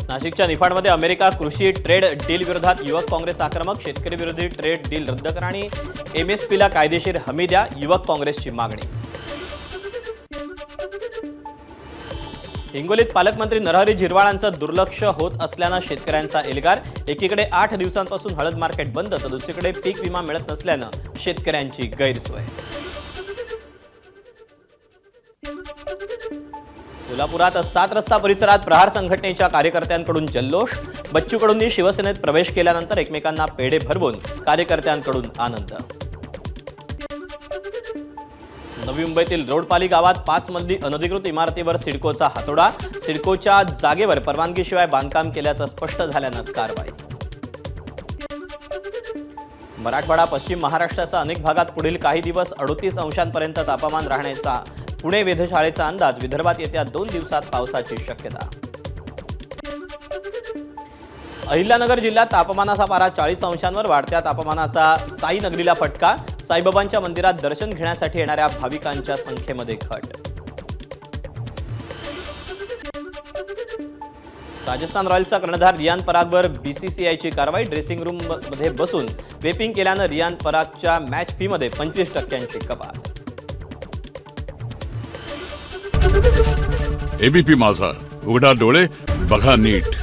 नाशिकच्या निफाडमध्ये अमेरिका कृषी trade deal विरोधात युवक काँग्रेस आक्रमक. शेतकरी विरोधी ट्रेड डील रद्द करा आणि एमएसपीला कायदेशीर हमी द्या, युवक काँग्रेसची मागणी. हिंगोलीत पालकमंत्री नरहरी झिरवाळांचं दुर्लक्ष होत असल्यानं शेतकऱ्यांचा एल्गार. एकीकडे 8 दिवसांपासून हळद मार्केट बंद तर दुसरीकडे पीक विमा मिळत नसल्यानं शेतकऱ्यांची गैरसोय. सोलापुरात 7 रस्ता परिसरात प्रहार संघटनेच्या कार्यकर्त्यांकडून जल्लोष. बच्चू कडूंनी शिवसेनेत प्रवेश केल्यानंतर एकमेकांना पेढे भरवून कार्यकर्त्यांकडून आनंद. नवी मुंबईतील रोडपाली गावात 5 मजली अनधिकृत इमारतीवर सिडकोचा हातोडा. सिडकोच्या जागेवर परवानगीशिवाय बांधकाम केल्याचं स्पष्ट झाल्यानं कारवाई. मराठवाडा पश्चिम महाराष्ट्राच्या अनेक भागात पुढील काही दिवस 38 अंशांपर्यंत तापमान राहण्याचा पुणे वेधशाळेचा अंदाज. विदर्भात येत्या 2 दिवसात पावसाची शक्यता. अहिल्यानगर जिल्ह्यात तापमानाचा पारा 40 अंशांवर. वाढत्या तापमानाचा साई नगरीला फटका. साईबाबांच्या मंदिरात दर्शन घेण्यासाठी येणाऱ्या भाविकांच्या संख्येमध्ये घट. राजस्थान रॉयल्सचा कर्णधार रियान परागवर बीसीसीआयची कारवाई. ड्रेसिंग रूम मध्ये बसून वेपिंग केल्यानं रियान परागच्या मॅच फी मध्ये 25% कपात. एबीपी माझा, उघडा डोळे बघा नीट.